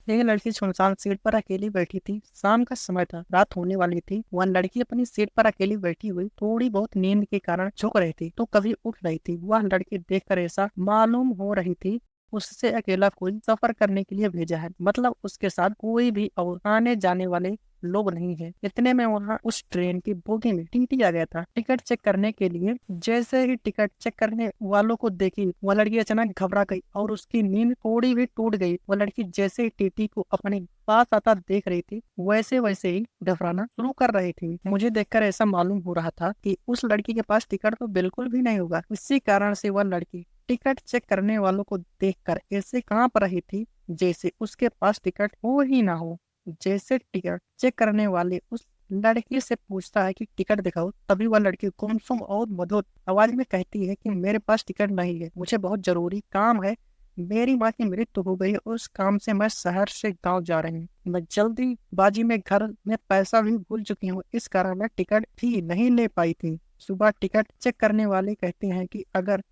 एक लड़की सुनसान सीट पर अकेली बैठी थी। शाम का समय था, रात होने वाली थी। वह लड़की अपनी सीट पर अकेली बैठी हुई थोड़ी बहुत नींद के कारण झुक रही थी तो कभी उठ रही थी। वह लड़की देखकर ऐसा मालूम हो रही थी उससे अकेला कोई सफर करने के लिए भेजा है, मतलब उसके साथ कोई भी और आने जाने वाले लोग नहीं है। इतने में वहां उस ट्रेन की बोगी में टीटी आ गया था टिकट चेक करने के लिए। जैसे ही टिकट चेक करने वालों को देखी, वह लड़की अचानक घबरा गई और उसकी नींद थोड़ी भी टूट गई। वह लड़की जैसे ही टीटी को अपने पास आता देख रही थी, वैसे वैसे ही घबराना शुरू कर रही थी। मुझे देखकर ऐसा मालूम हो रहा था कि उस लड़की के पास टिकट तो बिल्कुल भी नहीं होगा। इसी कारण से वह लड़की टिकट चेक करने वालों को देखकर ऐसे कांप रही थी जैसे उसके पास टिकट हो ही ना हो। जैसे टिकट चेक करने वाले उस लड़की से पूछता है कि टिकट दिखाओ, तभी वह लड़की गुमसुम और मधुर आवाज में कहती है कि मेरे पास टिकट नहीं है, मुझे बहुत जरूरी काम है। मेरी माँ की मृत्यु हो गई, उस काम से मैं शहर से गांव जा रही हूँ। मैं जल्दीबाजी में घर में पैसा भी भूल चुकी हूँ, इस कारण मैं टिकट भी नहीं ले पाई थी। सुबह टिकट चेक करने वाले कहते हैं कि अगर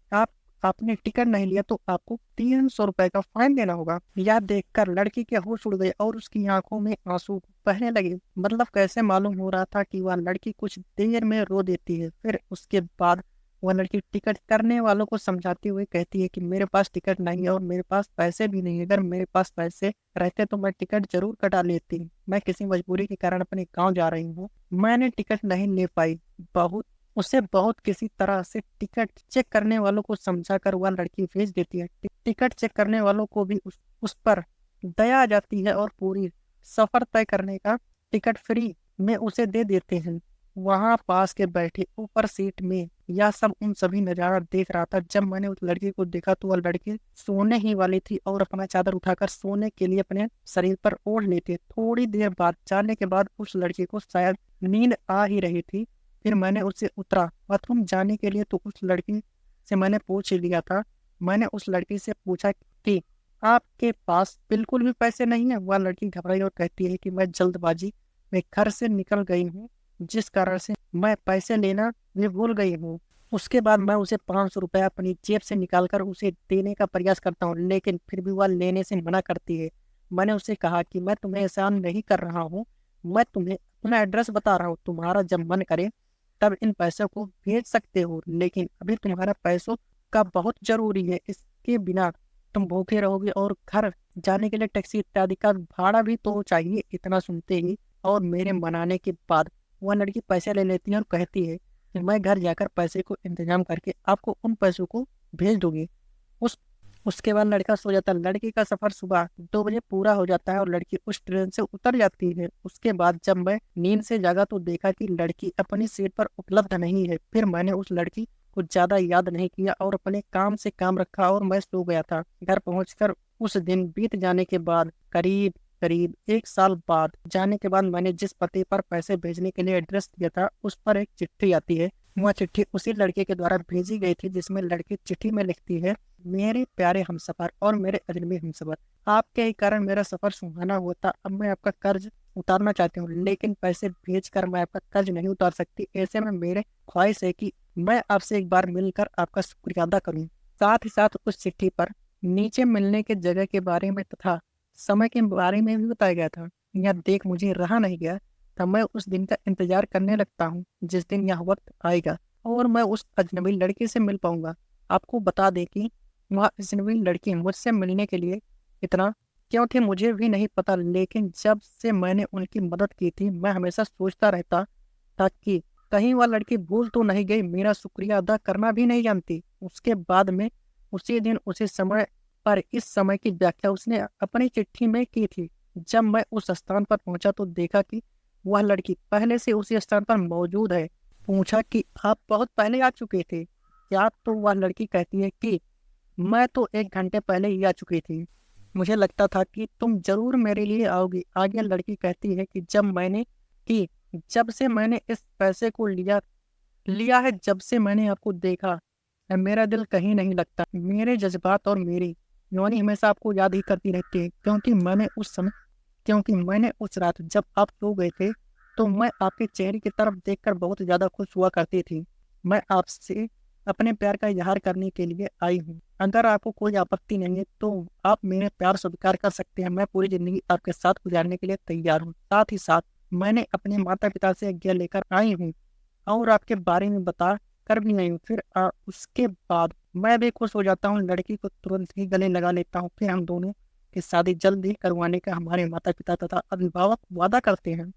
आपने टिकट नहीं लिया तो आपको 300 रुपए का फाइन देना होगा। यह देखकर लड़की के होश उड़ गए और उसकी आंखों में आंसू बहने लगे। मतलब कैसे मालूम हो रहा था कि वह लड़की कुछ देर में रो देती है। फिर उसके बाद वह लड़की टिकट करने वालों को समझाते हुए कहती है कि मेरे पास टिकट नहीं है और मेरे पास पैसे भी नहीं है। अगर मेरे पास पैसे रहते तो मैं टिकट जरूर कटा लेती। मैं किसी मजबूरी के कारण अपने गाँव जा रही हूँ, मैंने टिकट नहीं ले पाई। बहुत किसी तरह से टिकट चेक करने वालों को समझाकर वह लड़की भेज देती है। टिकट चेक करने वालों को भी उस पर दया आ जाती है और पूरी सफर तय करने का टिकट फ्री में उसे दे देते हैं। वहां पास के बैठे ऊपर सीट में यह सब उन सभी नजारा देख रहा था। जब मैंने उस लड़की को देखा तो वह लड़की सोने ही वाली थी और अपना चादर उठाकर सोने के लिए अपने शरीर पर ओढ़ लेती। थोड़ी देर बाद जाने के बाद उस लड़की को शायद नींद आ ही रही थी। फिर मैंने उससे उतरा बाथरूम जाने के लिए तो उस लड़की से मैंने पूछ लिया था। मैंने उस लड़की से पूछा कि आपके पास बिल्कुल भी पैसे नहीं है। वह लड़की घबराई और कहती है कि मैं जल्दबाजी में घर से निकल गई हूँ, जिस कारण से मैं पैसे लेना भी भूल गई हूँ। उसके बाद मैं उसे 500 रुपया अपनी जेब से निकालकर उसे देने का प्रयास करता हूँ, लेकिन फिर भी वह लेने से मना करती है। मैंने उसे कहा कि मैं तुम्हें एहसान नहीं कर रहा हूँ, मैं तुम्हें अपना एड्रेस बता रहा हूँ, तुम्हारा जब मन करे तब इन पैसों को भेज सकते हो, लेकिन अभी तुम्हारा पैसों का बहुत जरूरी है। इसके बिना तुम भूखे रहोगे और घर जाने के लिए टैक्सी इत्यादि का भाड़ा भी तो चाहिए। इतना सुनते ही और मेरे मनाने के बाद वह लड़की पैसे ले लेती है और कहती है कि मैं घर जाकर पैसे को इंतजाम करके आपको उन पैसों को भेज दूंगी। उस उसके बाद लड़का सो जाता है। लड़की का सफर सुबह 2 बजे पूरा हो जाता है और लड़की उस ट्रेन से उतर जाती है। उसके बाद जब मैं नींद से जागा तो देखा कि लड़की अपनी सीट पर उपलब्ध नहीं है। फिर मैंने उस लड़की को ज्यादा याद नहीं किया और अपने काम से काम रखा और मैं सो गया था। घर पहुंचकर उस दिन बीत जाने के बाद करीब करीब 1 साल बाद जाने के बाद मैंने जिस पते पर पैसे भेजने के लिए एड्रेस दिया था उस पर एक चिट्ठी आती है। वह चिट्ठी उसी लड़के के द्वारा भेजी गई थी जिसमें लड़की चिट्ठी में लिखती है, मेरे प्यारे हमसफर और मेरे अजनबी हमसफर, आपके ही कारण मेरा सफर सुहाना हुआ था। अब मैं आपका कर्ज उतारना चाहती हूँ, लेकिन पैसे भेजकर मैं आपका कर्ज नहीं उतार सकती। ऐसे में मेरे ख्वाहिश है कि मैं आपसे एक बार मिलकर आपका शुक्रिया अदा करूँ। साथ ही साथ उस चिट्ठी पर नीचे मिलने के जगह के बारे में तथा समय के बारे में भी बताया गया था। यह देख मुझे रहा नहीं गया था। मैं उस दिन का इंतजार करने लगता हूँ जिस दिन यह वक्त आएगा और मैं उस अजनबी लड़की से मिल पाऊंगा। आपको बता दें कि वह अजनबी लड़की मुझसे मिलने के लिए इतना क्यों थी मुझे भी नहीं पता, लेकिन जब से मैंने उनकी मदद की थी मैं हमेशा सोचता रहता था कि कहीं वह लड़की भूल तो नहीं गई, मेरा शुक्रिया अदा करना भी नहीं जानती। उसके बाद में उसी दिन उसी समय पर इस समय की व्याख्या उसने अपनी चिट्ठी में की थी। जब मैं उस स्थान पर पहुंचा तो देखा कि वह लड़की पहले से उसी स्थान पर मौजूद है। पूछा कि आप बहुत पहले आ चुके थे क्या? तो वह लड़की कहती है कि मैं तो 1 घंटे पहले ही आ चुकी थी, मुझे लगता था कि तुम जरूर मेरे लिए आओगी। आगे लड़की कहती है कि जब से मैंने इस पैसे को लिया लिया है, जब से मैंने आपको देखा है, मेरा दिल कहीं नहीं लगता। मेरे जज्बात और मेरी योनि हमेशा आपको याद ही करती रहती है, क्योंकि मैंने उस रात जब आप सो गए थे तो मैं आपके चेहरे की तरफ देखकर बहुत ज्यादा खुश हुआ करती थी। मैं आपसे अपने प्यार का इजहार करने के लिए आई हूँ। अगर आपको कोई आपत्ति नहीं है तो आप मेरे प्यार स्वीकार कर सकते हैं। मैं पूरी जिंदगी आपके साथ गुजारने के लिए तैयार हूँ। साथ ही साथ मैंने अपने माता पिता से आज्ञा लेकर आई हूँ और आपके बारे में बता कर भी नहीं हूँ। फिर उसके बाद मैं भी खुश हो जाता हूँ, लड़की को तुरंत ही गले लगा लेता हूँ। फिर हम दोनों की शादी जल्द ही करवाने का हमारे माता पिता तथा अभिभावक वादा करते हैं।